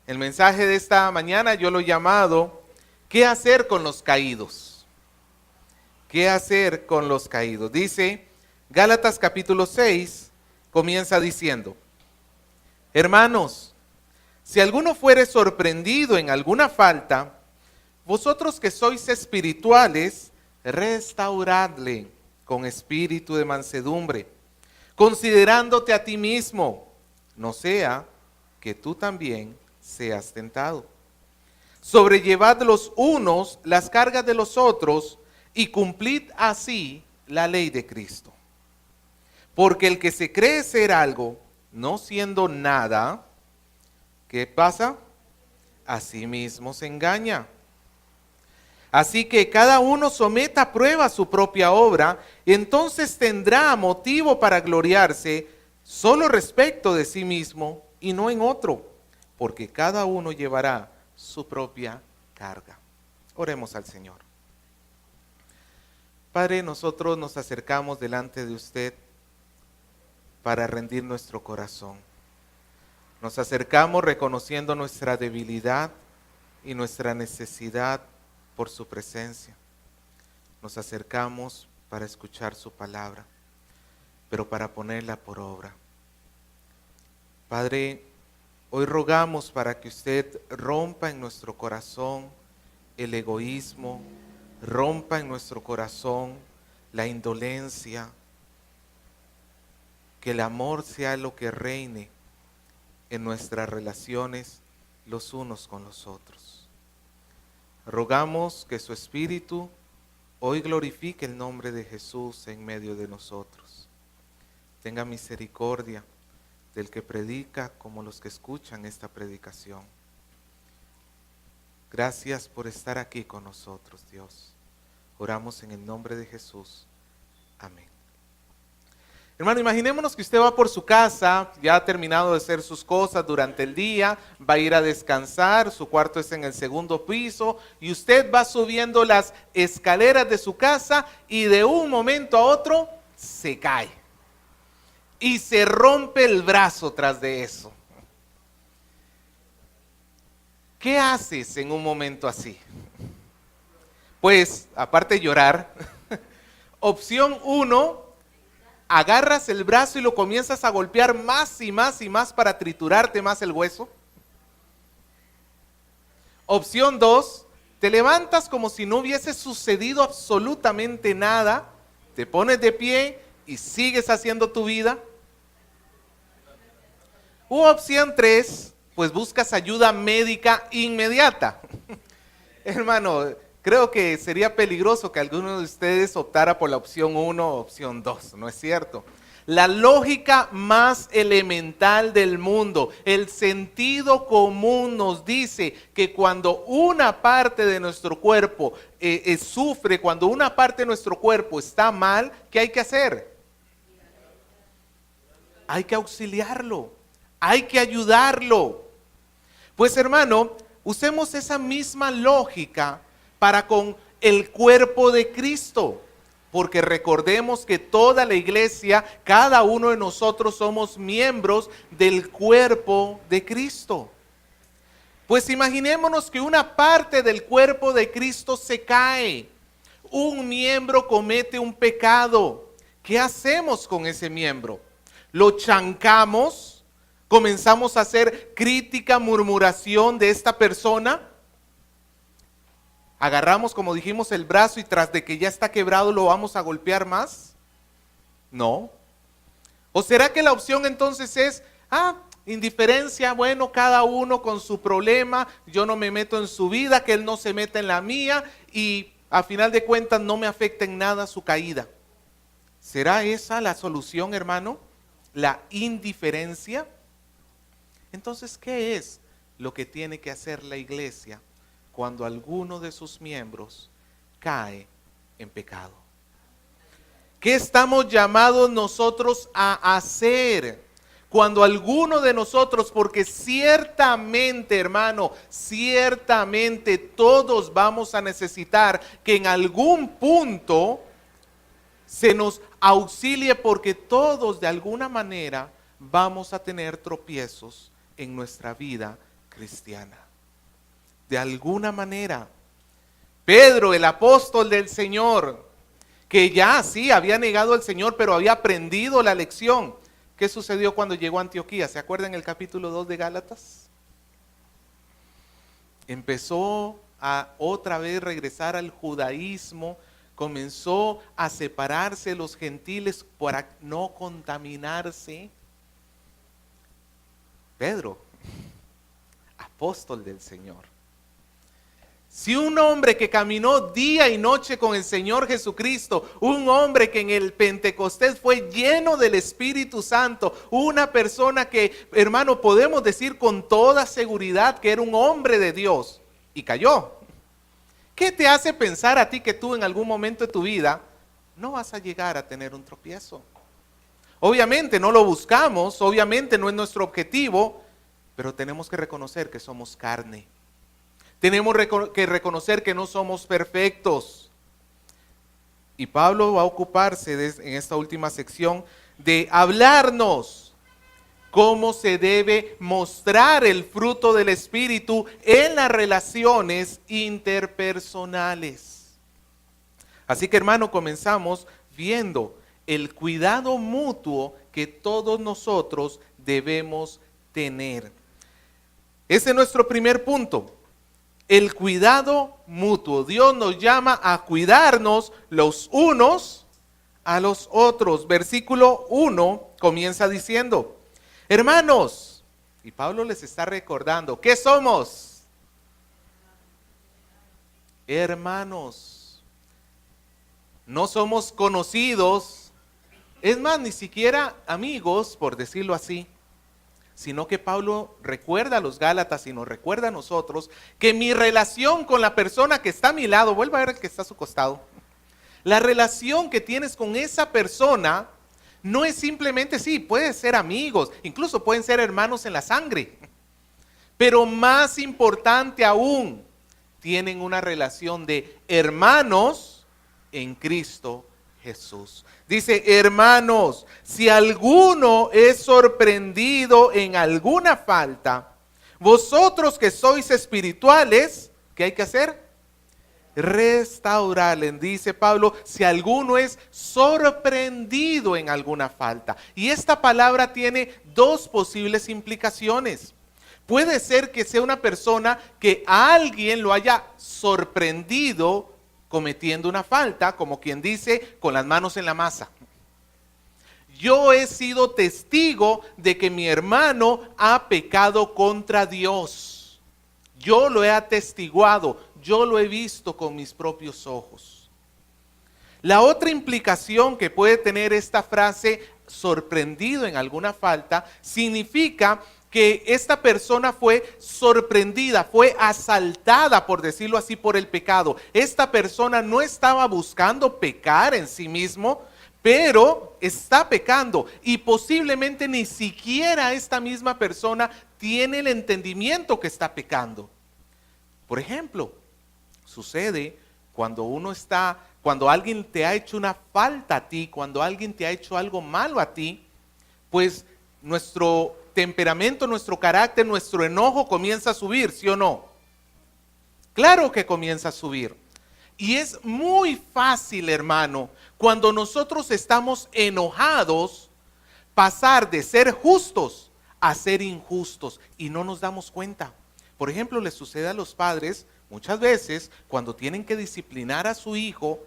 El mensaje de esta mañana yo lo he llamado ¿qué hacer con los caídos? ¿Qué hacer con los caídos? Dice Gálatas capítulo 6, comienza diciendo: hermanos, si alguno fuere sorprendido en alguna falta, vosotros que sois espirituales, restauradle con espíritu de mansedumbre, considerándote a ti mismo, no sea que tú también seas tentado. Sobrellevad los unos las cargas de los otros y cumplid así la ley de Cristo. Porque el que se cree ser algo, no siendo nada, ¿qué pasa? A sí mismo se engaña. Así que cada uno someta a prueba su propia obra, y entonces tendrá motivo para gloriarse solo respecto de sí mismo y no en otro, porque cada uno llevará su propia carga. Oremos al Señor. Padre, nosotros nos acercamos delante de usted para rendir nuestro corazón. Nos acercamos reconociendo nuestra debilidad y nuestra necesidad por su presencia. Nos acercamos para escuchar su palabra, pero para ponerla por obra. Padre, hoy rogamos para que usted rompa en nuestro corazón el egoísmo, rompa en nuestro corazón la indolencia, que el amor sea lo que reine en nuestras relaciones los unos con los otros. Rogamos que su Espíritu hoy glorifique el nombre de Jesús en medio de nosotros. Tenga misericordia del que predica como los que escuchan esta predicación. Gracias por estar aquí con nosotros, Dios. Oramos en el nombre de Jesús. Amén. Hermano, imaginémonos que usted va por su casa, ya ha terminado de hacer sus cosas durante el día, va a ir a descansar, su cuarto es en el segundo piso y usted va subiendo las escaleras de su casa y de un momento a otro se cae y se rompe el brazo tras de eso. ¿Qué haces en un momento así? Pues, aparte de llorar, opción 1, agarras el brazo y lo comienzas a golpear más y más y más para triturarte más el hueso. Opción 2, te levantas como si no hubiese sucedido absolutamente nada, te pones de pie y sigues haciendo tu vida. U opción 3, pues buscas ayuda médica inmediata. Hermano, creo que sería peligroso que alguno de ustedes optara por la opción 1 o opción 2, ¿no es cierto? La lógica más elemental del mundo, el sentido común nos dice que cuando una parte de nuestro cuerpo sufre, cuando una parte de nuestro cuerpo está mal, ¿qué hay que hacer? Hay que auxiliarlo, hay que ayudarlo. Pues hermano, usemos esa misma lógica para con el cuerpo de Cristo, porque recordemos que toda la iglesia, cada uno de nosotros somos miembros del cuerpo de Cristo. Pues imaginémonos que una parte del cuerpo de Cristo se cae, un miembro comete un pecado. ¿Qué hacemos con ese miembro? ¿Lo chancamos? ¿Comenzamos a hacer crítica, murmuración de esta persona? ¿Agarramos, como dijimos, el brazo y tras de que ya está quebrado lo vamos a golpear más? No. ¿O será que la opción entonces es, indiferencia, bueno, cada uno con su problema, yo no me meto en su vida, que él no se meta en la mía y a final de cuentas no me afecta en nada su caída? ¿Será esa la solución, hermano? ¿La indiferencia? Entonces, ¿qué es lo que tiene que hacer la iglesia cuando alguno de sus miembros cae en pecado? ¿Qué estamos llamados nosotros a hacer cuando alguno de nosotros, porque ciertamente, hermano, ciertamente todos vamos a necesitar que en algún punto se nos auxilie, porque todos de alguna manera vamos a tener tropiezos en nuestra vida cristiana. De alguna manera, Pedro, el apóstol del Señor, que ya sí había negado al Señor, pero había aprendido la lección. ¿Qué sucedió cuando llegó a Antioquía? ¿Se acuerdan el capítulo 2 de Gálatas? Empezó a otra vez regresar al judaísmo, comenzó a separarse los gentiles para no contaminarse. Pedro, apóstol del Señor. Si un hombre que caminó día y noche con el Señor Jesucristo, un hombre que en el Pentecostés fue lleno del Espíritu Santo, una persona que, hermano, podemos decir con toda seguridad que era un hombre de Dios y cayó. ¿Qué te hace pensar a ti que tú en algún momento de tu vida no vas a llegar a tener un tropiezo? Obviamente no lo buscamos, obviamente no es nuestro objetivo, pero tenemos que reconocer que somos carne. Tenemos que reconocer que no somos perfectos. Y Pablo va a ocuparse en esta última sección de hablarnos cómo se debe mostrar el fruto del Espíritu en las relaciones interpersonales. Así que, hermano, comenzamos viendo el cuidado mutuo que todos nosotros debemos tener. Ese es nuestro primer punto. El cuidado mutuo. Dios nos llama a cuidarnos los unos a los otros. Versículo 1 comienza diciendo: hermanos, y Pablo les está recordando, ¿qué somos? Hermanos. No somos conocidos, es más, ni siquiera amigos, por decirlo así, sino que Pablo recuerda a los Gálatas y nos recuerda a nosotros que mi relación con la persona que está a mi lado, vuelva a ver el que está a su costado, la relación que tienes con esa persona no es simplemente, sí, puede ser amigos, incluso pueden ser hermanos en la sangre, pero más importante aún, tienen una relación de hermanos en Cristo Jesús. Dice: hermanos, si alguno es sorprendido en alguna falta, vosotros que sois espirituales, ¿qué hay que hacer? Restaurarle. Dice Pablo, si alguno es sorprendido en alguna falta. Y esta palabra tiene dos posibles implicaciones. Puede ser que sea una persona que a alguien lo haya sorprendido cometiendo una falta, como quien dice, con las manos en la masa. Yo he sido testigo de que mi hermano ha pecado contra Dios. Yo lo he atestiguado, yo lo he visto con mis propios ojos. La otra implicación que puede tener esta frase, sorprendido en alguna falta, significa que esta persona fue sorprendida, fue asaltada, por decirlo así, por el pecado. Esta persona no estaba buscando pecar en sí mismo, pero está pecando y posiblemente ni siquiera esta misma persona tiene el entendimiento que está pecando. Por ejemplo, sucede cuando alguien te ha hecho una falta a ti, cuando alguien te ha hecho algo malo a ti, pues nuestro temperamento, nuestro carácter, nuestro enojo comienza a subir, ¿sí o no? Claro que comienza a subir. Y es muy fácil, hermano, cuando nosotros estamos enojados, pasar de ser justos a ser injustos y no nos damos cuenta. Por ejemplo, le sucede a los padres muchas veces cuando tienen que disciplinar a su hijo,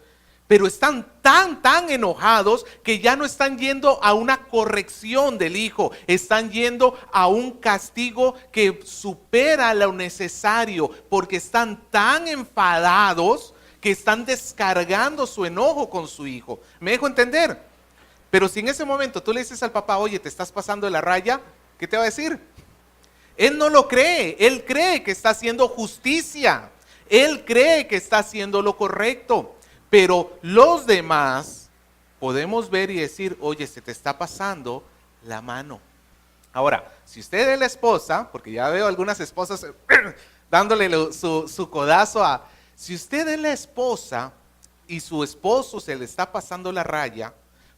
pero están tan enojados que ya no están yendo a una corrección del hijo, están yendo a un castigo que supera lo necesario, porque están tan enfadados que están descargando su enojo con su hijo. ¿Me dejo entender? Pero si en ese momento tú le dices al papá, oye, te estás pasando de la raya, ¿qué te va a decir? Él no lo cree, él cree que está haciendo justicia, él cree que está haciendo lo correcto. Pero los demás podemos ver y decir, oye, se te está pasando la mano. Ahora, si usted es la esposa, porque ya veo algunas esposas dándole su codazo a... Si usted es la esposa y su esposo se le está pasando la raya,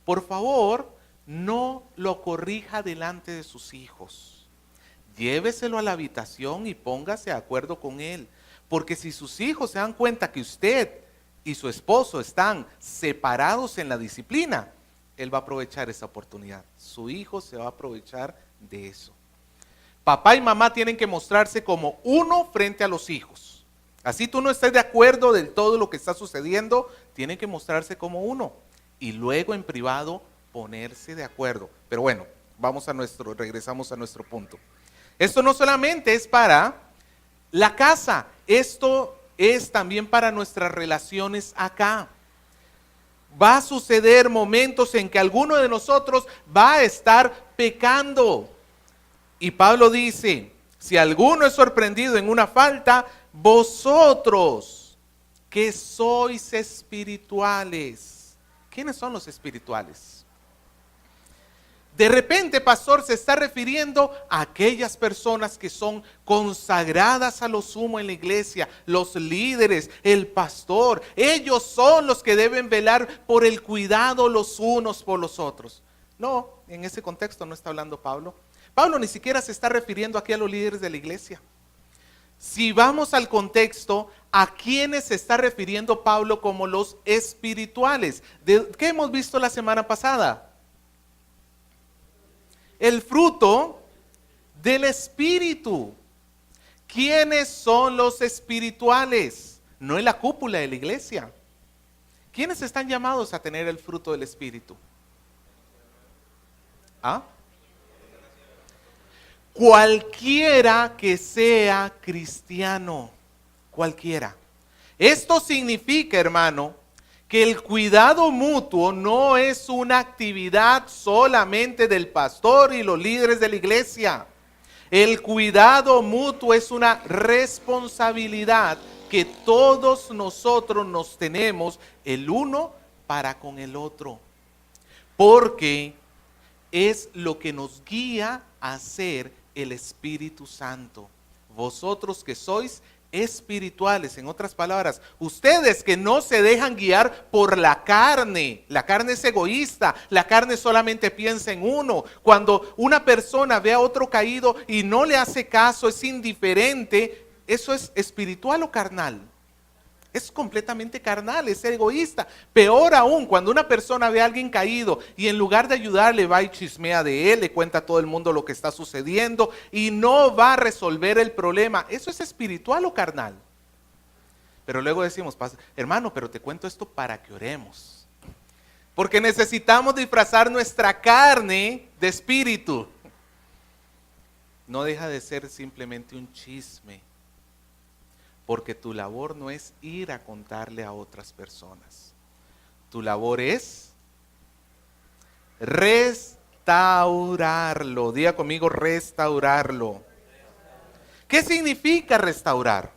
por favor, no lo corrija delante de sus hijos. lléveselo a la habitación y póngase de acuerdo con él. Porque si sus hijos se dan cuenta que usted y su esposo están separados en la disciplina, él va a aprovechar esa oportunidad. Su hijo se va a aprovechar de eso. Papá y mamá tienen que mostrarse como uno frente a los hijos. Así tú no estés de acuerdo del todo lo que está sucediendo, tienen que mostrarse como uno. Y luego en privado ponerse de acuerdo. Pero bueno, regresamos a nuestro punto. Esto no solamente es para la casa, esto es también para nuestras relaciones acá. Va a suceder momentos en que alguno de nosotros va a estar pecando. Y Pablo dice, si alguno es sorprendido en una falta, vosotros que sois espirituales. ¿Quiénes son los espirituales? De repente, pastor, se está refiriendo a aquellas personas que son consagradas a lo sumo en la iglesia, los líderes, el pastor. Ellos son los que deben velar por el cuidado los unos por los otros. No, en ese contexto no está hablando Pablo. Pablo ni siquiera se está refiriendo aquí a los líderes de la iglesia. Si vamos al contexto, ¿a quiénes se está refiriendo Pablo como los espirituales? ¿Qué hemos visto la semana pasada? El fruto del Espíritu. ¿Quiénes son los espirituales? No es la cúpula de la iglesia. ¿Quiénes están llamados a tener el fruto del Espíritu? ¿Ah? Cualquiera que sea cristiano. Cualquiera. Esto significa, hermano, que el cuidado mutuo no es una actividad solamente del pastor y los líderes de la iglesia. El cuidado mutuo es una responsabilidad que todos nosotros nos tenemos el uno para con el otro. Porque es lo que nos guía a hacer el Espíritu Santo. Vosotros que sois espirituales, en otras palabras, ustedes que no se dejan guiar por la carne es egoísta, la carne solamente piensa en uno. Cuando una persona ve a otro caído y no le hace caso, es indiferente, ¿eso es espiritual o carnal? Es completamente carnal, es egoísta. Peor aún, cuando una persona ve a alguien caído y en lugar de ayudarle va y chismea de él, le cuenta a todo el mundo lo que está sucediendo y no va a resolver el problema. ¿Eso es espiritual o carnal? Pero luego decimos, hermano, pero te cuento esto para que oremos. Porque necesitamos disfrazar nuestra carne de espíritu. No deja de ser simplemente un chisme. Porque tu labor no es ir a contarle a otras personas. Tu labor es restaurarlo. Diga conmigo, restaurarlo. ¿Qué significa restaurar?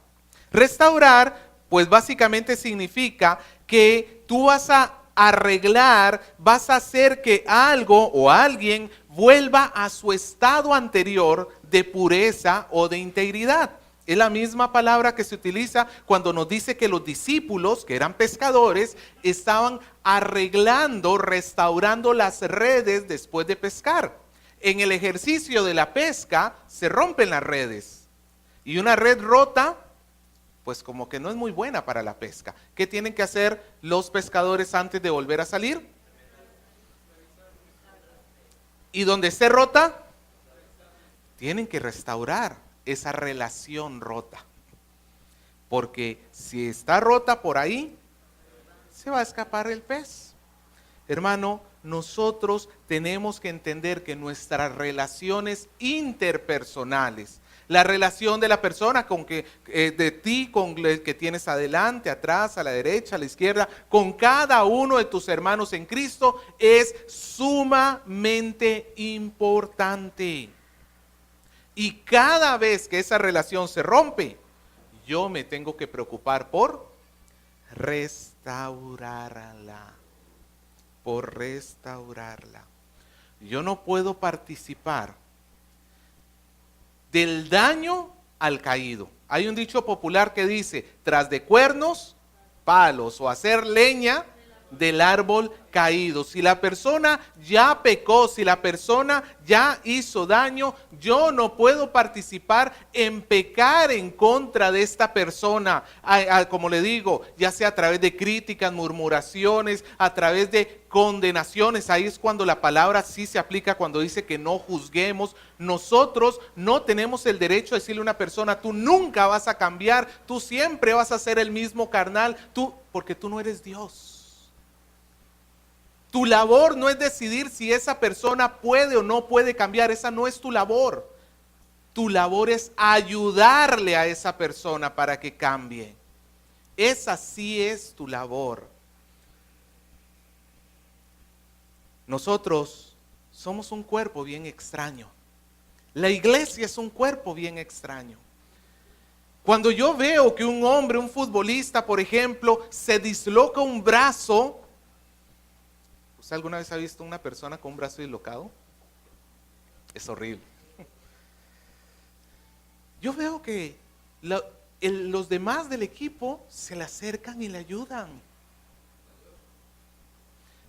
Restaurar, pues básicamente significa que tú vas a arreglar, vas a hacer que algo o alguien vuelva a su estado anterior de pureza o de integridad. Es la misma palabra que se utiliza cuando nos dice que los discípulos, que eran pescadores, estaban arreglando, restaurando las redes después de pescar. En el ejercicio de la pesca se rompen las redes. Y una red rota, pues como que no es muy buena para la pesca. ¿Qué tienen que hacer los pescadores antes de volver a salir? Y donde esté rota, tienen que restaurar esa relación rota, porque si está rota por ahí, se va a escapar el pez. Hermano, nosotros tenemos que entender que nuestras relaciones interpersonales, la relación de la persona de ti con el que tienes adelante, atrás, a la derecha, a la izquierda, con cada uno de tus hermanos en Cristo, es sumamente importante. Y cada vez que esa relación se rompe, yo me tengo que preocupar por restaurarla. Por restaurarla. Yo no puedo participar del daño al caído. Hay un dicho popular que dice, tras de cuernos, palos, o hacer leña del árbol caído. Si la persona ya pecó, si la persona ya hizo daño, yo no puedo participar en pecar en contra de esta persona. Como le digo, ya sea a través de críticas, murmuraciones, a través de condenaciones. Ahí es cuando la palabra sí se aplica, cuando dice que no juzguemos. Nosotros no tenemos el derecho a decirle a una persona: tú nunca vas a cambiar, tú siempre vas a ser el mismo carnal, porque tú no eres Dios. Tu labor no es decidir si esa persona puede o no puede cambiar. Esa no es tu labor. Tu labor es ayudarle a esa persona para que cambie. Esa sí es tu labor. Nosotros somos un cuerpo bien extraño. La iglesia es un cuerpo bien extraño. Cuando yo veo que un hombre, un futbolista, por ejemplo, se disloca un brazo. ¿Usted alguna vez ha visto una persona con un brazo dislocado? Es horrible. Yo veo que los demás del equipo se le acercan y le ayudan.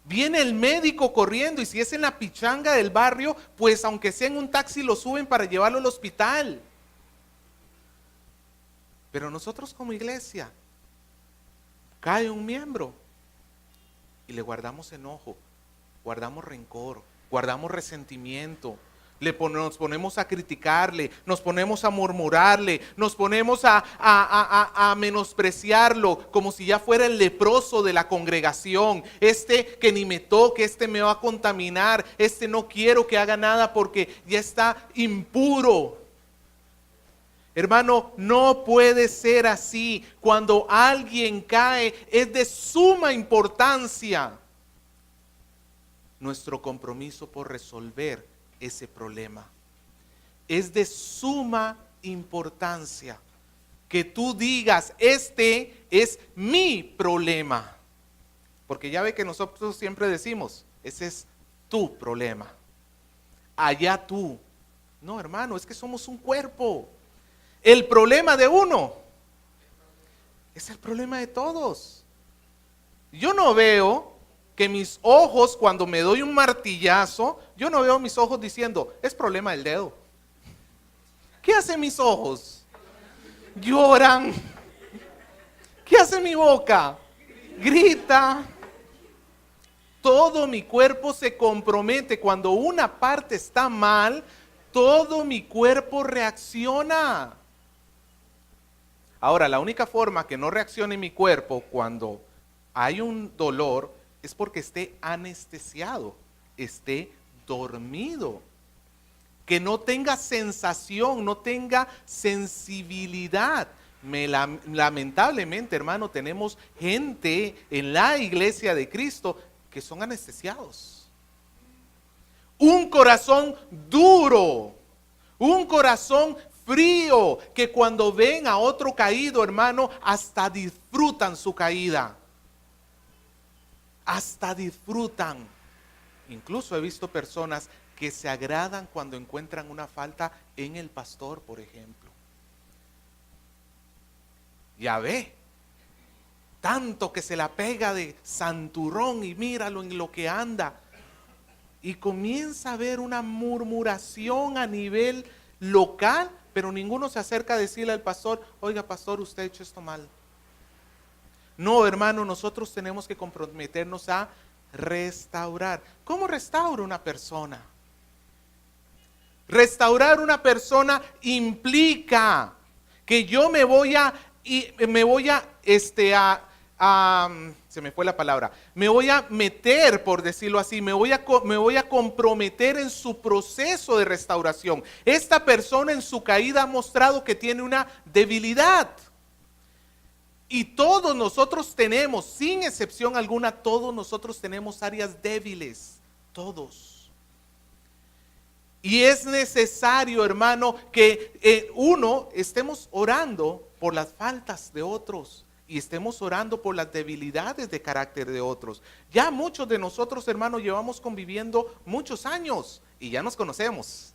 Viene el médico corriendo, y si es en la pichanga del barrio, pues aunque sea en un taxi lo suben para llevarlo al hospital. Pero nosotros como iglesia, cae un miembro y le guardamos enojo, guardamos rencor, guardamos resentimiento, nos ponemos a criticarle, nos ponemos a murmurarle, nos ponemos a menospreciarlo como si ya fuera el leproso de la congregación. Que ni me toque, me va a contaminar, no quiero que haga nada porque ya está impuro. Hermano, no puede ser así. Cuando alguien cae, es de suma importancia nuestro compromiso por resolver ese problema. Es de suma importancia que tú digas: este es mi problema. Porque ya ve que nosotros siempre decimos: ese es tu problema, allá tú. No, hermano, es que somos un cuerpo. El problema de uno es el problema de todos. Yo no veo que mis ojos, cuando me doy un martillazo, yo no veo mis ojos diciendo: es problema del dedo. ¿Qué hacen mis ojos? Lloran. ¿Qué hace mi boca? Grita. Todo mi cuerpo se compromete. Cuando una parte está mal, todo mi cuerpo reacciona. Ahora, la única forma que no reaccione mi cuerpo cuando hay un dolor es porque esté anestesiado, esté dormido, que no tenga sensación, no tenga sensibilidad. Lamentablemente, hermano, tenemos gente en la iglesia de Cristo que son anestesiados. Un corazón duro, un corazón frío, que cuando ven a otro caído, hermano, hasta disfrutan su caída. Hasta disfrutan. Incluso he visto personas que se agradan cuando encuentran una falta en el pastor, por ejemplo. Ya ve, tanto que se la pega de santurrón y míralo en lo que anda. Y comienza a haber una murmuración a nivel local, pero ninguno se acerca a decirle al pastor: oiga, pastor, usted ha hecho esto mal. No, hermano, nosotros tenemos que comprometernos a restaurar. ¿Cómo restaura una persona? Restaurar una persona implica que yo me voy a se me fue la palabra, me voy a meter, por decirlo así, me voy a comprometer en su proceso de restauración. Esta persona en su caída ha mostrado que tiene una debilidad. Y todos nosotros tenemos, sin excepción alguna, todos nosotros tenemos áreas débiles, todos. Y es necesario, hermano, que estemos orando por las faltas de otros y estemos orando por las debilidades de carácter de otros. Ya muchos de nosotros, hermanos, llevamos conviviendo muchos años y ya nos conocemos.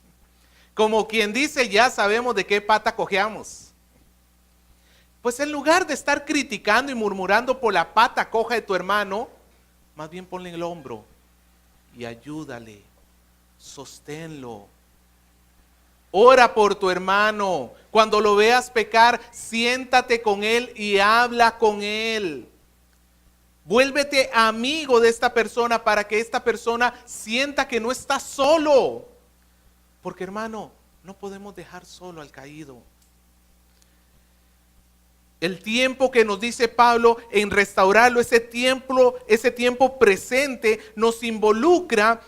Como quien dice, ya sabemos de qué pata cojeamos. Pues en lugar de estar criticando y murmurando por la pata coja de tu hermano, más bien ponle el hombro y ayúdale, sosténlo. Ora por tu hermano. Cuando lo veas pecar, siéntate con él y habla con él. Vuélvete amigo de esta persona para que esta persona sienta que no está solo. Porque hermano, no podemos dejar solo al caído. El tiempo que nos dice Pablo en restaurarlo, ese tiempo presente nos involucra,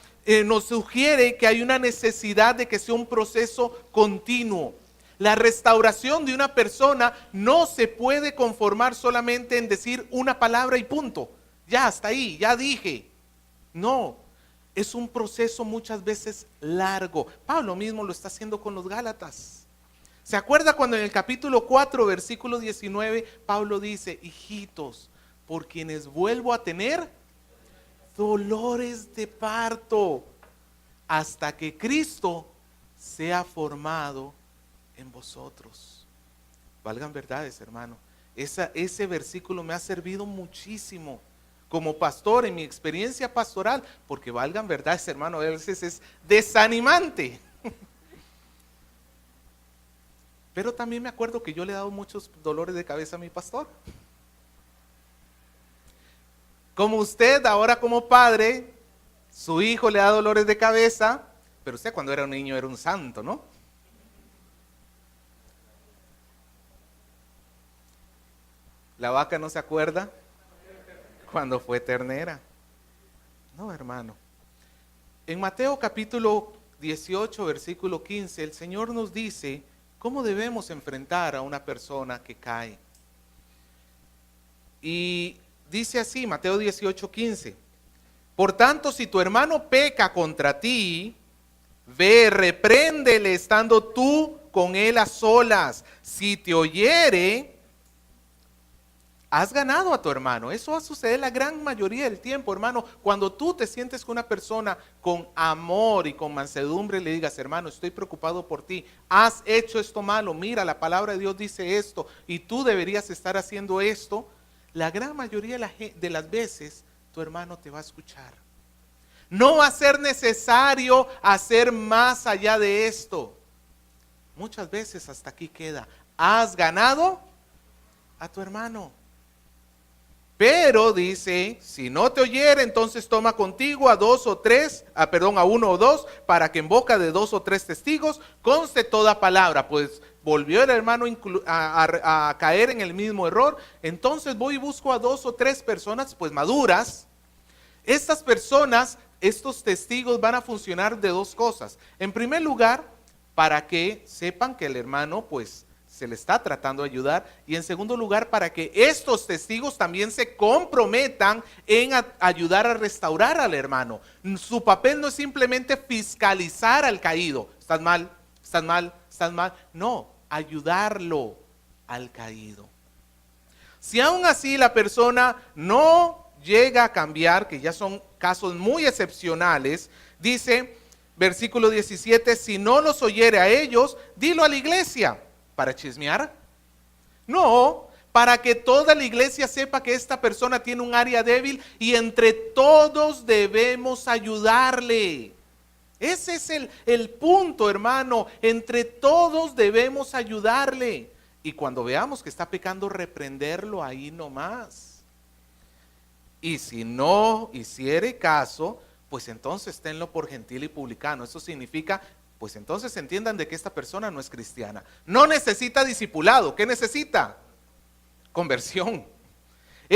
nos sugiere que hay una necesidad de que sea un proceso continuo. La restauración de una persona no se puede conformar solamente en decir una palabra y punto. Ya, hasta ahí, ya dije. No, es un proceso muchas veces largo. Pablo mismo lo está haciendo con los Gálatas. ¿Se acuerda cuando en el capítulo 4, versículo 19, Pablo dice, hijitos, por quienes vuelvo a tener dolores de parto, hasta que Cristo sea formado en vosotros? Valgan verdades, hermano. Ese versículo me ha servido muchísimo como pastor en mi experiencia pastoral, porque valgan verdades, hermano, a veces es desanimante. Pero también me acuerdo que yo le he dado muchos dolores de cabeza a mi pastor. Como usted, ahora como padre, su hijo le da dolores de cabeza, pero usted cuando era un niño era un santo, ¿no? La vaca no se acuerda cuando fue ternera. No, hermano. En Mateo capítulo 18, versículo 15, el Señor nos dice cómo debemos enfrentar a una persona que cae. Y dice así, Mateo 18, 15. Por tanto, si tu hermano peca contra ti, ve, repréndele estando tú con él a solas. Si te oyere, has ganado a tu hermano. Eso va a suceder la gran mayoría del tiempo, hermano. Cuando tú te sientes con una persona con amor y con mansedumbre, le digas, hermano, estoy preocupado por ti. Has hecho esto malo. Mira, la palabra de Dios dice esto y tú deberías estar haciendo esto. La gran mayoría de las veces, tu hermano te va a escuchar. No va a ser necesario hacer más allá de esto. Muchas veces hasta aquí queda. Has ganado a tu hermano. Pero dice, si no te oyere, entonces toma contigo a uno o dos, para que en boca de 2 o 3 testigos conste toda palabra. Pues volvió el hermano a caer en el mismo error. Entonces voy y busco a 2 o 3 personas, pues maduras. Estas personas, estos testigos van a funcionar de 2 cosas. En primer lugar, para que sepan que el hermano, pues, se le está tratando de ayudar, y en segundo lugar para que estos testigos también se comprometan en ayudar a restaurar al hermano. Su papel no es simplemente fiscalizar al caído, estás mal, estás mal, estás mal, no, ayudarlo al caído. Si aún así la persona no llega a cambiar, que ya son casos muy excepcionales, dice versículo 17, si no los oyere a ellos, dilo a la iglesia. ¿Para chismear? No, para que toda la iglesia sepa que esta persona tiene un área débil y entre todos debemos ayudarle. Ese es el punto, hermano. Entre todos debemos ayudarle. Y cuando veamos que está pecando, reprenderlo ahí nomás. Y si no hiciere caso, pues entonces tenlo por gentil y publicano. Eso significa, pues entonces entiendan de que esta persona no es cristiana. No necesita discipulado. ¿Qué necesita? Conversión.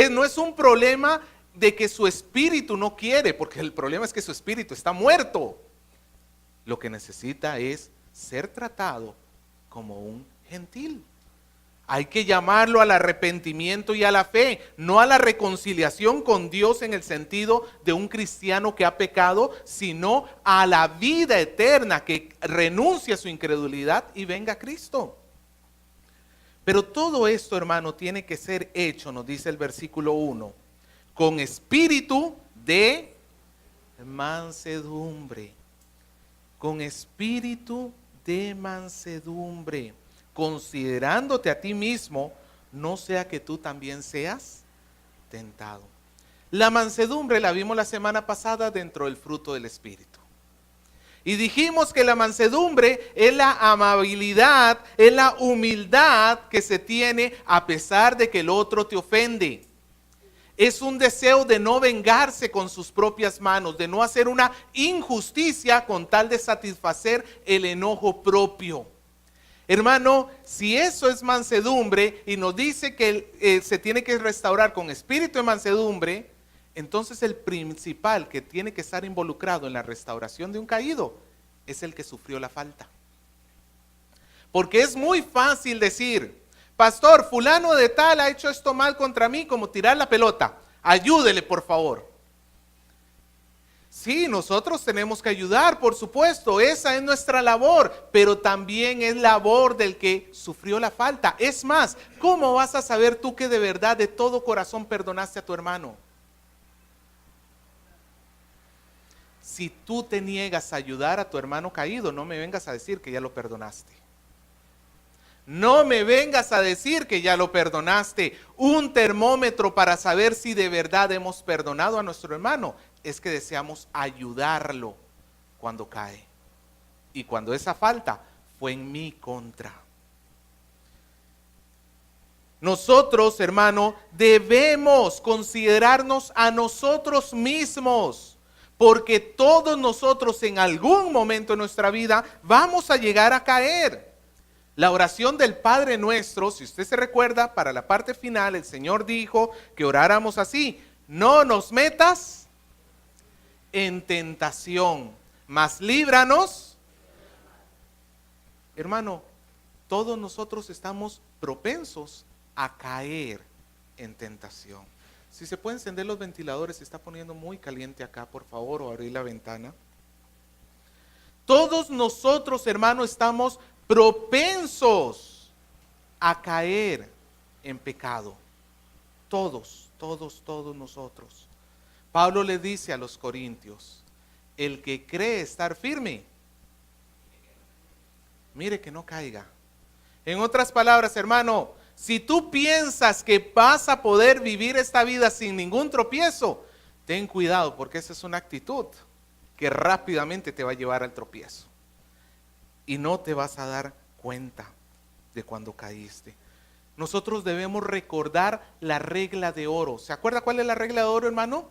No es un problema de que su espíritu no quiere, porque el problema es que su espíritu está muerto. Lo que necesita es ser tratado como un gentil. Hay que llamarlo al arrepentimiento y a la fe, no a la reconciliación con Dios en el sentido de un cristiano que ha pecado, sino a la vida eterna, que renuncie a su incredulidad y venga a Cristo. Pero todo esto, hermano, tiene que ser hecho, nos dice el versículo 1, con espíritu de mansedumbre. Con espíritu de mansedumbre, considerándote a ti mismo, no sea que tú también seas tentado. La mansedumbre la vimos la semana pasada dentro del fruto del Espíritu. Y dijimos que la mansedumbre es la amabilidad, es la humildad que se tiene a pesar de que el otro te ofende. Es un deseo de no vengarse con sus propias manos, de no hacer una injusticia con tal de satisfacer el enojo propio. Hermano, si eso es mansedumbre y nos dice que se tiene que restaurar con espíritu de mansedumbre, entonces el principal que tiene que estar involucrado en la restauración de un caído es el que sufrió la falta. Porque es muy fácil decir: pastor, fulano de tal ha hecho esto mal contra mí, como tirar la pelota, ayúdele por favor. Sí, nosotros tenemos que ayudar, por supuesto, esa es nuestra labor, pero también es labor del que sufrió la falta. Es más, ¿cómo vas a saber tú que de verdad, de todo corazón perdonaste a tu hermano? Si tú te niegas a ayudar a tu hermano caído, no me vengas a decir que ya lo perdonaste. No me vengas a decir que ya lo perdonaste. Un termómetro para saber si de verdad hemos perdonado a nuestro hermano es que deseamos ayudarlo cuando cae. Y cuando esa falta fue en mi contra. Nosotros, hermano, debemos considerarnos a nosotros mismos, porque todos nosotros en algún momento de nuestra vida vamos a llegar a caer. La oración del Padre Nuestro, si usted se recuerda, para la parte final el Señor dijo que oráramos así: no nos metas en tentación, mas líbranos. Hermano, todos nosotros estamos propensos a caer en tentación. Si se pueden encender los ventiladores, se está poniendo muy caliente acá, por favor, o abrir la ventana. Todos nosotros, hermano, estamos propensos a caer en pecado. Todos nosotros. Pablo le dice a los corintios: el que cree estar firme, mire que no caiga. En otras palabras, hermano, si tú piensas que vas a poder vivir esta vida sin ningún tropiezo, ten cuidado, porque esa es una actitud que rápidamente te va a llevar al tropiezo. Y no te vas a dar cuenta de cuando caíste. Nosotros debemos recordar la regla de oro. ¿Se acuerda cuál es la regla de oro, hermano?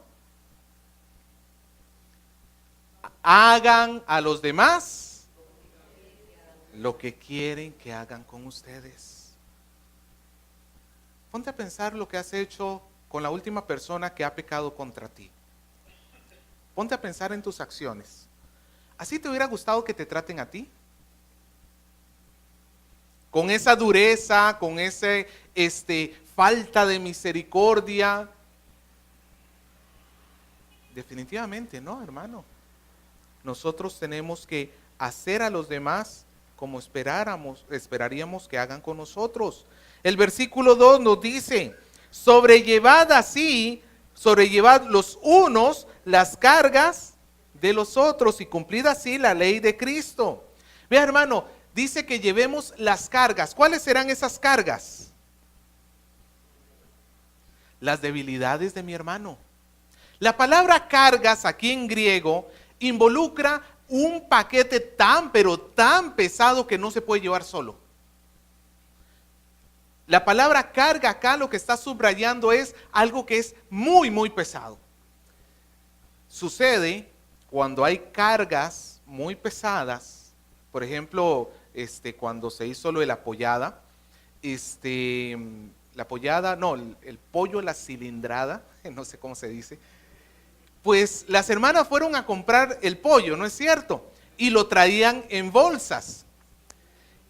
Hagan a los demás lo que quieren que hagan con ustedes. Ponte a pensar lo que has hecho con la última persona que ha pecado contra ti. Ponte a pensar en tus acciones. ¿Así te hubiera gustado que te traten a ti? Con esa dureza, con ese falta de misericordia. Definitivamente no, hermano. Nosotros tenemos que hacer a los demás como esperaríamos que hagan con nosotros. El versículo 2 nos dice: sobrellevad los unos las cargas de los otros y cumplid así la ley de Cristo. Vea, hermano, dice que llevemos las cargas. ¿Cuáles serán esas cargas? Las debilidades de mi hermano. La palabra cargas aquí en griego involucra un paquete tan, pero tan pesado que no se puede llevar solo. La palabra carga acá lo que está subrayando es algo que es muy, muy pesado. Sucede cuando hay cargas muy pesadas, por ejemplo, cuando se hizo lo de la pollada, la pollada, no, el pollo, la cilindrada, no sé cómo se dice, pues las hermanas fueron a comprar el pollo, ¿no es cierto? Y lo traían en bolsas.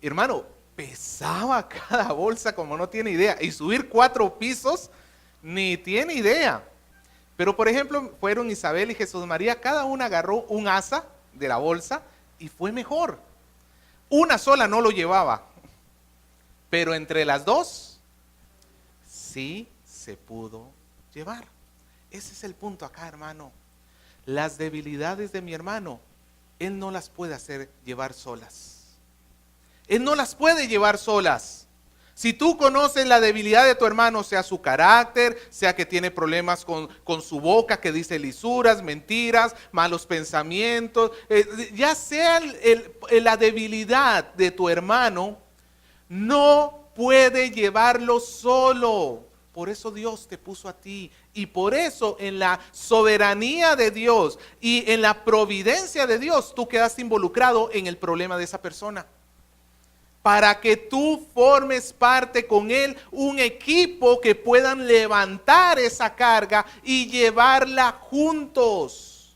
Hermano, pesaba cada bolsa como no tiene idea, y subir 4 pisos, ni tiene idea. Pero por ejemplo, fueron Isabel y Jesús María, cada una agarró un asa de la bolsa y fue mejor. Una sola no lo llevaba, pero entre las dos, sí se pudo llevar. Ese es el punto acá, hermano. Las debilidades de mi hermano, él no las puede hacer llevar solas. Él no las puede llevar solas. Si tú conoces la debilidad de tu hermano, sea su carácter, sea que tiene problemas con su boca, que dice lisuras, mentiras, malos pensamientos, ya sea la debilidad de tu hermano, no puede llevarlo solo. Por eso Dios te puso a ti. Y por eso en la soberanía de Dios y en la providencia de Dios, tú quedaste involucrado en el problema de esa persona. Para que tú formes parte con él, un equipo que puedan levantar esa carga y llevarla juntos.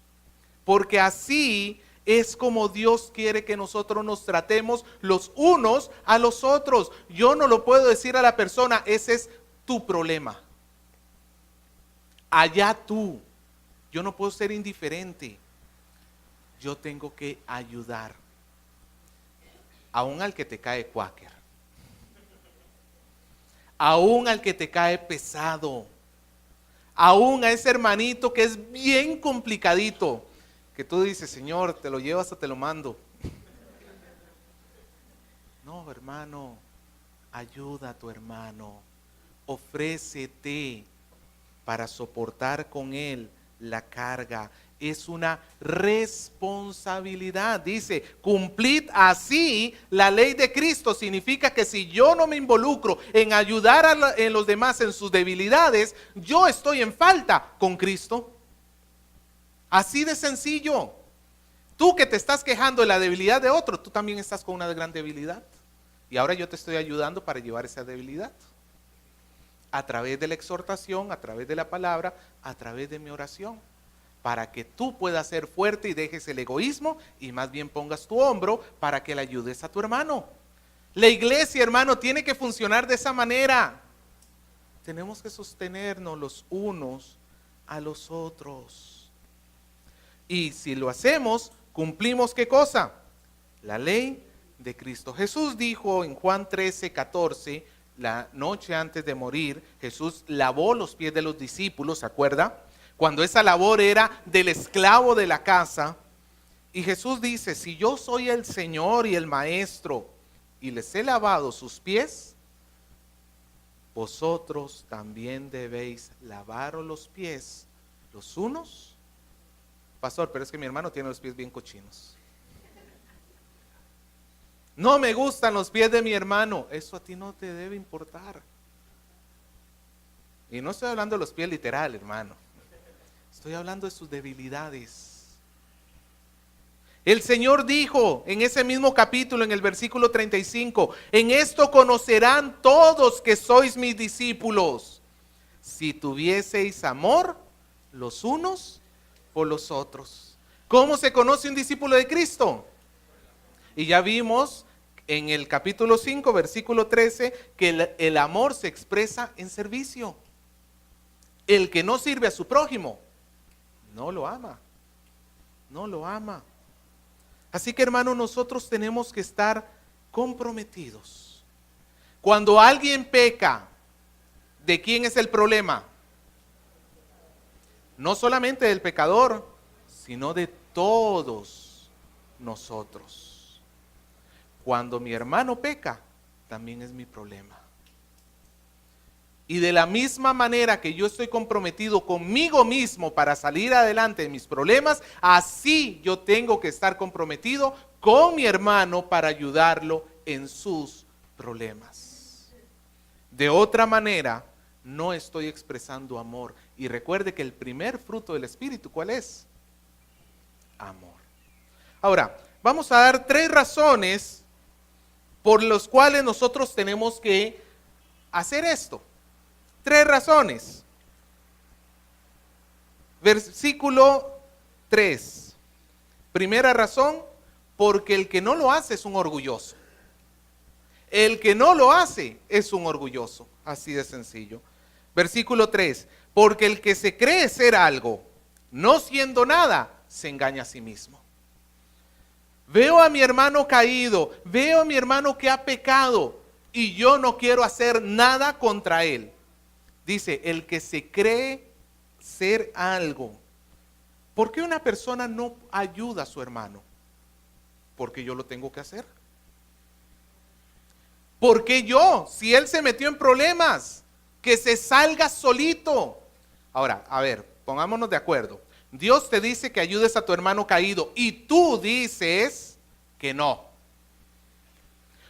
Porque así es como Dios quiere que nosotros nos tratemos los unos a los otros. Yo no lo puedo decir a la persona, ese es tu problema. Allá tú. Yo no puedo ser indiferente. Yo tengo que ayudar. Aún al que te cae cuáquer, aún al que te cae pesado, aún a ese hermanito que es bien complicadito, que tú dices, Señor, te lo llevo hasta te lo mando. No, hermano, ayuda a tu hermano, ofrécete para soportar con él la carga. Es una responsabilidad. Dice, cumplid así la ley de Cristo. Significa que si yo no me involucro en ayudar a los demás en sus debilidades, yo estoy en falta con Cristo. Así de sencillo. Tú que te estás quejando de la debilidad de otro, tú también estás con una gran debilidad. Y ahora yo te estoy ayudando para llevar esa debilidad. A través de la exhortación, a través de la palabra, a través de mi oración. Para que tú puedas ser fuerte y dejes el egoísmo y más bien pongas tu hombro para que le ayudes a tu hermano. La iglesia, hermano, tiene que funcionar de esa manera. Tenemos que sostenernos los unos a los otros. Y si lo hacemos, cumplimos ¿qué cosa? La ley de Cristo. Jesús dijo en Juan 13:14, la noche antes de morir, Jesús lavó los pies de los discípulos, ¿se acuerda? Cuando esa labor era del esclavo de la casa. Y Jesús dice, si yo soy el Señor y el Maestro y les he lavado sus pies, vosotros también debéis lavaros los pies los unos. Pastor, pero es que mi hermano tiene los pies bien cochinos. No me gustan los pies de mi hermano. Eso a ti no te debe importar. Y no estoy hablando de los pies literal, hermano. Estoy hablando de sus debilidades. El Señor dijo en ese mismo capítulo, en el versículo 35, en esto conocerán todos que sois mis discípulos, si tuvieseis amor los unos por los otros. ¿Cómo se conoce un discípulo de Cristo? Y ya vimos en el capítulo 5, versículo 13, que el amor se expresa en servicio. El que no sirve a su prójimo, no lo ama, no lo ama. Así que hermano, nosotros tenemos que estar comprometidos. Cuando alguien peca, ¿de quién es el problema? No solamente del pecador, sino de todos nosotros. Cuando mi hermano peca, también es mi problema. Y de la misma manera que yo estoy comprometido conmigo mismo para salir adelante de mis problemas, así yo tengo que estar comprometido con mi hermano para ayudarlo en sus problemas. De otra manera, no estoy expresando amor. Y recuerde que el primer fruto del Espíritu, ¿cuál es? Amor. Ahora, vamos a dar 3 razones por las cuales nosotros tenemos que hacer esto. 3 razones. Versículo 3. Primera razón, porque el que no lo hace es un orgulloso. El que no lo hace es un orgulloso. Así de sencillo. Versículo 3. Porque el que se cree ser algo, no siendo nada, se engaña a sí mismo. Veo a mi hermano caído, veo a mi hermano que ha pecado y yo no quiero hacer nada contra él. Dice, el que se cree ser algo. ¿Por qué una persona no ayuda a su hermano? Porque yo lo tengo que hacer. ¿Por qué yo? Si él se metió en problemas, que se salga solito. Ahora, a ver, pongámonos de acuerdo. Dios te dice que ayudes a tu hermano caído y tú dices que no.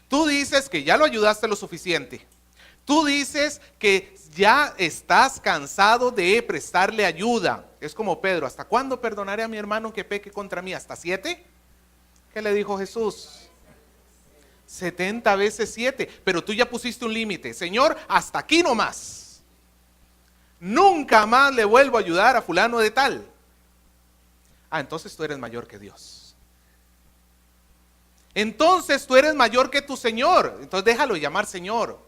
Tú dices que ya lo ayudaste lo suficiente. Tú dices que ya estás cansado de prestarle ayuda. Es como Pedro, ¿hasta cuándo perdonaré a mi hermano que peque contra mí? ¿Hasta 7? ¿Qué le dijo Jesús? 70 veces 7. Pero tú ya pusiste un límite. Señor, hasta aquí nomás. Nunca más le vuelvo a ayudar a fulano de tal. Ah, entonces tú eres mayor que Dios. Entonces tú eres mayor que tu Señor. Entonces déjalo llamar Señor.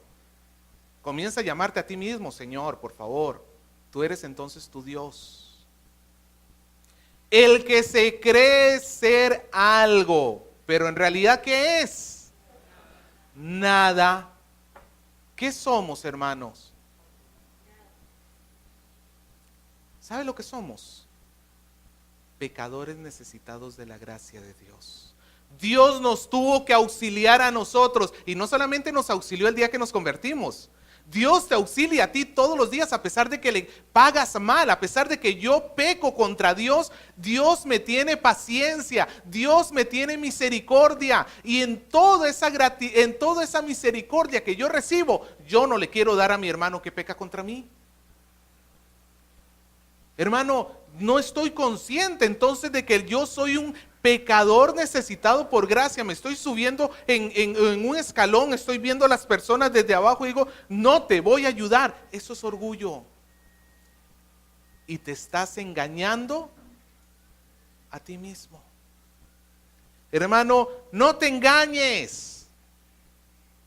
Comienza a llamarte a ti mismo Señor, por favor. Tú eres entonces tu Dios. El que se cree ser algo, pero en realidad ¿qué es? Nada. ¿Qué somos, hermanos? ¿Sabe lo que somos? Pecadores necesitados de la gracia de Dios. Dios nos tuvo que auxiliar a nosotros y no solamente nos auxilió el día que nos convertimos. Dios te auxilia a ti todos los días a pesar de que le pagas mal, a pesar de que yo peco contra Dios. Dios me tiene paciencia, Dios me tiene misericordia y en toda esa misericordia que yo recibo, yo no le quiero dar a mi hermano que peca contra mí. Hermano, no estoy consciente entonces de que yo soy un pecador necesitado por gracia. Me estoy subiendo en un escalón, estoy viendo a las personas desde abajo y digo, no te voy a ayudar. Eso es orgullo. Y te estás engañando a ti mismo. Hermano, no te engañes.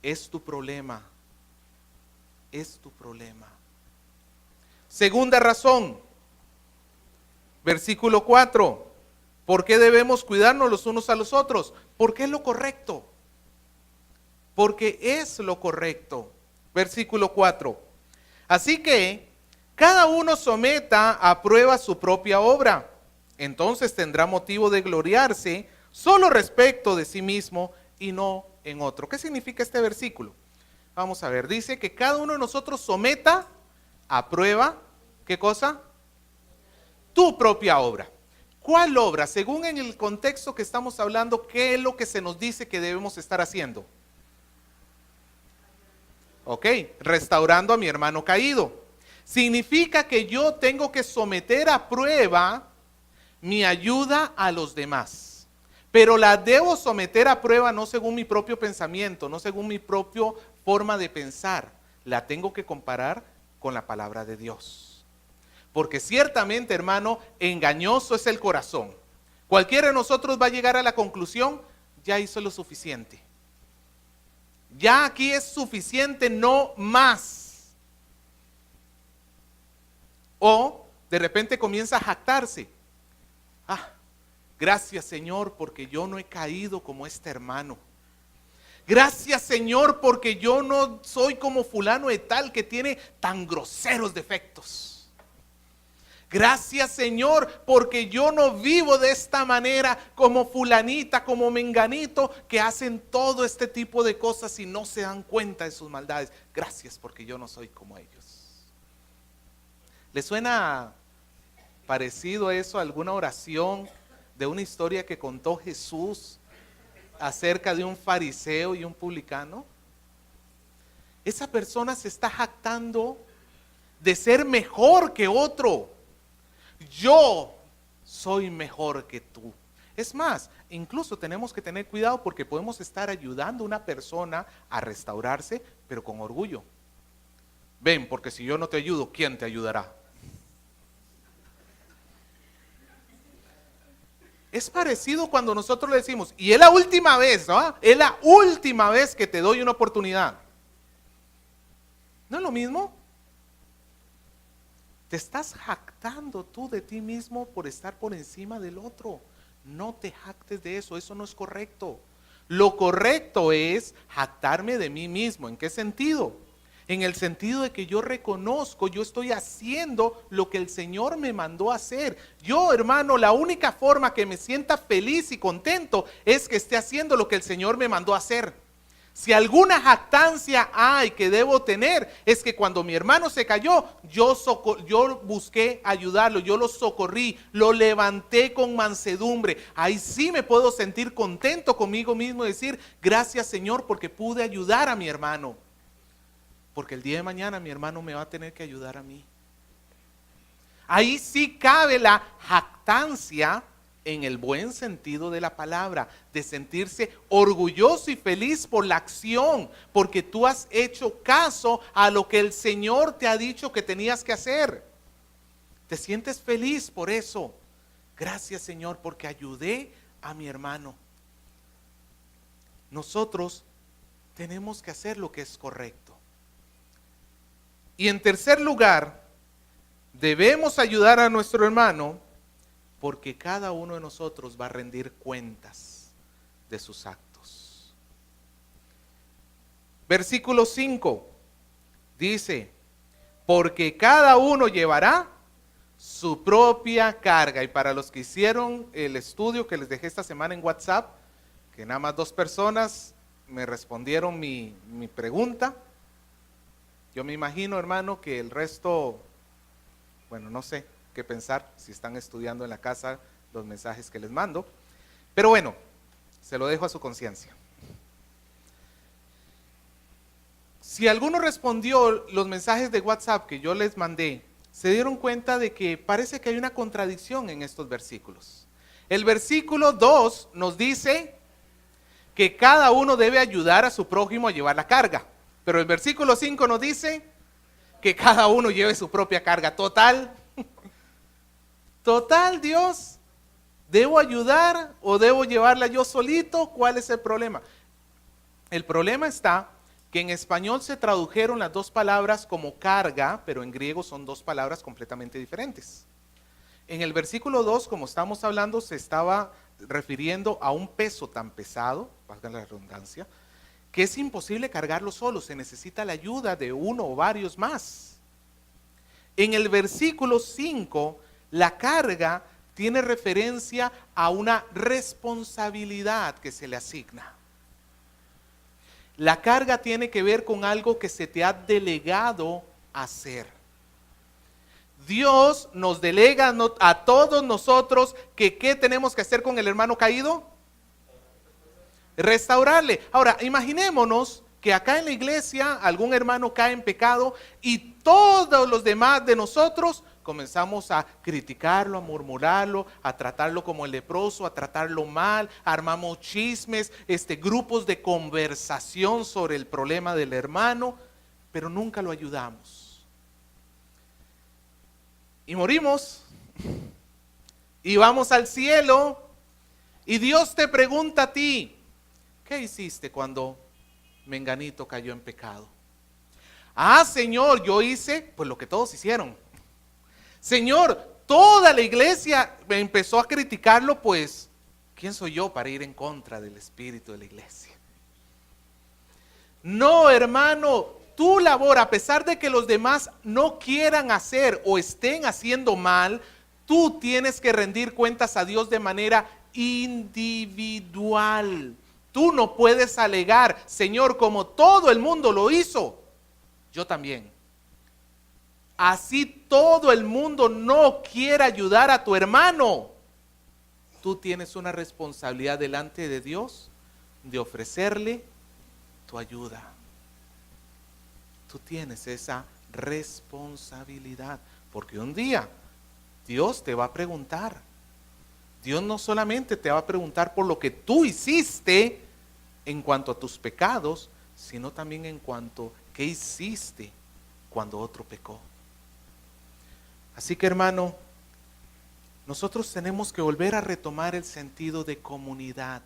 Es tu problema. Es tu problema. Segunda razón. Versículo 4. ¿Por qué debemos cuidarnos los unos a los otros? Porque es lo correcto. Porque es lo correcto. Versículo 4. Así que cada uno someta a prueba su propia obra. Entonces tendrá motivo de gloriarse solo respecto de sí mismo y no en otro. ¿Qué significa este versículo? Vamos a ver. Dice que cada uno de nosotros someta a prueba, ¿qué cosa? Tu propia obra. ¿Cuál obra? Según en el contexto que estamos hablando, ¿qué es lo que se nos dice que debemos estar haciendo? Ok, restaurando a mi hermano caído. Significa que yo tengo que someter a prueba mi ayuda a los demás. Pero la debo someter a prueba no según mi propio pensamiento, no según mi propia forma de pensar. La tengo que comparar con la palabra de Dios. Porque ciertamente, hermano, engañoso es el corazón. Cualquiera de nosotros va a llegar a la conclusión, ya hizo lo suficiente. Ya aquí es suficiente, no más. O de repente comienza a jactarse. Ah, gracias Señor porque yo no he caído como este hermano. Gracias Señor porque yo no soy como fulano de tal que tiene tan groseros defectos. Gracias Señor porque yo no vivo de esta manera como fulanita, como menganito que hacen todo este tipo de cosas y no se dan cuenta de sus maldades. Gracias porque yo no soy como ellos. ¿Le suena parecido a eso alguna oración de una historia que contó Jesús acerca de un fariseo y un publicano? Esa persona se está jactando de ser mejor que otro. Yo soy mejor que tú. Es más, incluso tenemos que tener cuidado porque podemos estar ayudando a una persona a restaurarse, pero con orgullo. Ven, porque si yo no te ayudo, ¿quién te ayudará? Es parecido cuando nosotros le decimos, y es la última vez, ¿no? Es la última vez que te doy una oportunidad. ¿No es lo mismo? Te estás jactando tú de ti mismo por estar por encima del otro. No te jactes de eso, eso no es correcto. Lo correcto es jactarme de mí mismo. ¿En qué sentido? En el sentido de que yo reconozco, yo estoy haciendo lo que el Señor me mandó a hacer. Yo, hermano, la única forma que me sienta feliz y contento es que esté haciendo lo que el Señor me mandó a hacer. Si alguna jactancia hay que debo tener, es que cuando mi hermano se cayó, yo busqué ayudarlo, yo lo socorrí, lo levanté con mansedumbre. Ahí sí me puedo sentir contento conmigo mismo y decir, gracias Señor porque pude ayudar a mi hermano. Porque el día de mañana mi hermano me va a tener que ayudar a mí. Ahí sí cabe la jactancia en el buen sentido de la palabra, de sentirse orgulloso y feliz por la acción, porque tú has hecho caso a lo que el Señor te ha dicho que tenías que hacer. Te sientes feliz por eso. Gracias Señor porque ayudé a mi hermano. Nosotros tenemos que hacer lo que es correcto. Y en tercer lugar, debemos ayudar a nuestro hermano porque cada uno de nosotros va a rendir cuentas de sus actos. Versículo 5 dice, porque cada uno llevará su propia carga. Y para los que hicieron el estudio que les dejé esta semana en WhatsApp, que nada más 2 personas me respondieron mi pregunta. Yo me imagino, hermano, que el resto, bueno, no sé qué pensar si están estudiando en la casa los mensajes que les mando. Pero bueno, se lo dejo a su conciencia. Si alguno respondió los mensajes de WhatsApp que yo les mandé, se dieron cuenta de que parece que hay una contradicción en estos versículos. El versículo 2 nos dice que cada uno debe ayudar a su prójimo a llevar la carga. Pero el versículo 5 nos dice que cada uno lleve su propia carga. Total, Dios, ¿debo ayudar o debo llevarla yo solito? ¿Cuál es el problema? El problema está que en español se tradujeron las 2 palabras como carga, pero en griego son 2 palabras completamente diferentes. En el versículo 2, como estamos hablando, se estaba refiriendo a un peso tan pesado, valga la redundancia, que es imposible cargarlo solo, se necesita la ayuda de uno o varios más. En el versículo 5, la carga tiene referencia a una responsabilidad que se le asigna. La carga tiene que ver con algo que se te ha delegado hacer. Dios nos delega a todos nosotros que ¿qué tenemos que hacer con el hermano caído? Restaurarle. Ahora, imaginémonos que acá en la iglesia algún hermano cae en pecado y todos los demás de nosotros comenzamos a criticarlo, a murmurarlo, a tratarlo como el leproso, a tratarlo mal, armamos chismes, grupos de conversación sobre el problema del hermano, pero nunca lo ayudamos. Y morimos y vamos al cielo y Dios te pregunta a ti, ¿qué hiciste cuando menganito cayó en pecado? Ah, Señor, yo hice pues lo que todos hicieron. Señor, toda la iglesia me empezó a criticarlo, pues ¿quién soy yo para ir en contra del espíritu de la iglesia? No, hermano, tu labor, a pesar de que los demás no quieran hacer o estén haciendo mal, tú tienes que rendir cuentas a Dios de manera individual. Tú no puedes alegar, Señor, como todo el mundo lo hizo, yo también. Así todo el mundo no quiere ayudar a tu hermano. Tú tienes una responsabilidad delante de Dios de ofrecerle tu ayuda. Tú tienes esa responsabilidad, porque un día Dios te va a preguntar. Dios no solamente te va a preguntar por lo que tú hiciste en cuanto a tus pecados, sino también en cuanto a qué hiciste cuando otro pecó. Así que, hermano, nosotros tenemos que volver a retomar el sentido de comunidad.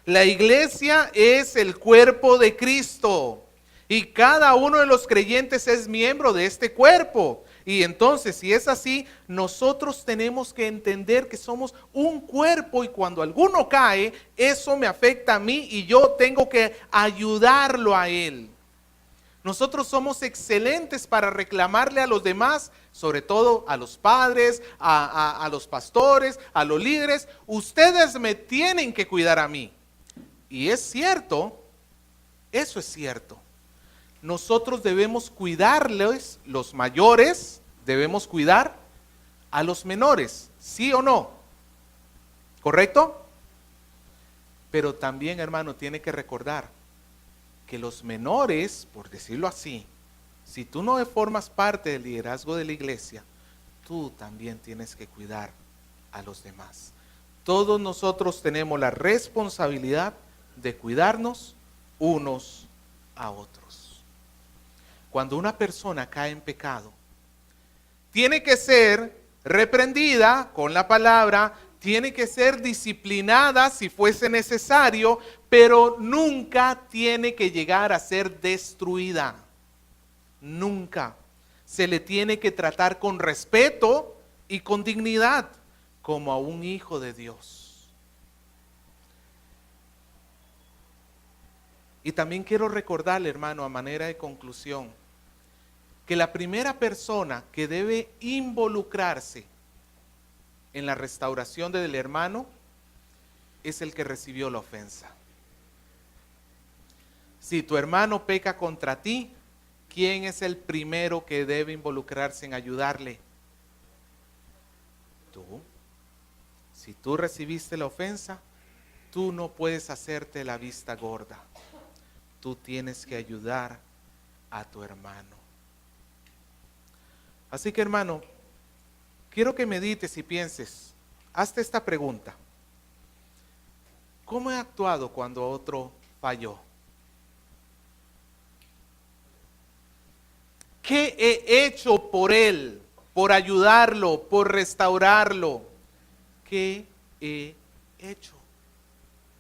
La iglesia es el cuerpo de Cristo y cada uno de los creyentes es miembro de este cuerpo. Y entonces, si es así, nosotros tenemos que entender que somos un cuerpo y cuando alguno cae, eso me afecta a mí y yo tengo que ayudarlo a él. Nosotros somos excelentes para reclamarle a los demás, sobre todo a los padres, a los pastores, a los líderes. Ustedes me tienen que cuidar a mí. Y es cierto, Eso es cierto. Nosotros debemos cuidarles, los mayores debemos cuidar a los menores, ¿sí o no? ¿Correcto? Pero también, hermano, tiene que recordar que los menores, por decirlo así, si tú no formas parte del liderazgo de la iglesia, tú también tienes que cuidar a los demás. Todos nosotros tenemos la responsabilidad de cuidarnos unos a otros. Cuando una persona cae en pecado, tiene que ser reprendida con la palabra, tiene que ser disciplinada si fuese necesario, pero nunca tiene que llegar a ser destruida. Nunca. Se le tiene que tratar con respeto y con dignidad, como a un hijo de Dios. Y también quiero recordarle, hermano, a manera de conclusión, que la primera persona que debe involucrarse en la restauración del hermano es el que recibió la ofensa. Si tu hermano peca contra ti, ¿quién es el primero que debe involucrarse en ayudarle? Tú. Si tú recibiste la ofensa, tú no puedes hacerte la vista gorda. Tú tienes que ayudar a tu hermano. Así que, hermano, quiero que medites y pienses, hazte esta pregunta. ¿Cómo he actuado cuando otro falló? ¿Qué he hecho por él, por ayudarlo, por restaurarlo? ¿Qué he hecho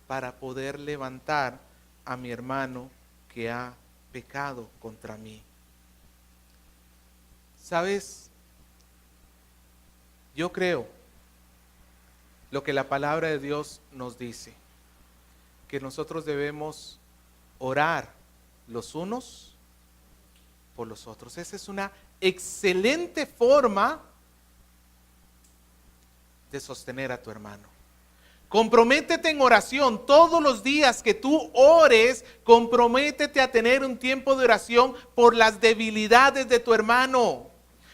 para poder levantar a mi hermano que ha pecado contra mí? ¿Sabes? Yo creo lo que la palabra de Dios nos dice, que nosotros debemos orar los unos por los otros. Esa es una excelente forma de sostener a tu hermano. Comprométete en oración todos los días que tú ores. Comprométete a tener un tiempo de oración por las debilidades de tu hermano.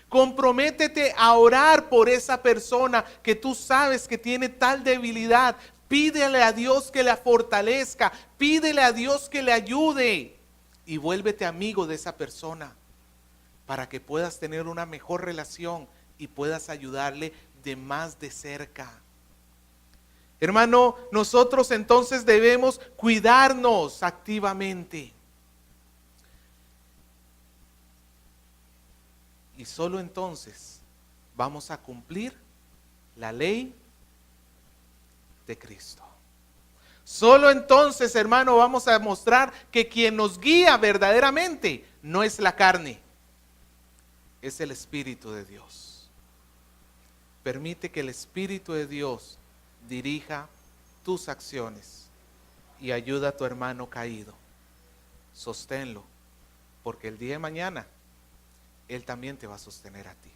Comprométete a orar por esa persona que tú sabes que tiene tal debilidad. Pídele a Dios que la fortalezca. Pídele a Dios que le ayude. Y vuélvete amigo de esa persona para que puedas tener una mejor relación y puedas ayudarle de más de cerca. Hermano, nosotros entonces debemos cuidarnos activamente. Y solo entonces vamos a cumplir la ley de Cristo. Solo entonces, hermano, vamos a mostrar que quien nos guía verdaderamente no es la carne, es el Espíritu de Dios. Permite que el Espíritu de Dios dirija tus acciones y ayuda a tu hermano caído. Sosténlo, porque el día de mañana Él también te va a sostener a ti.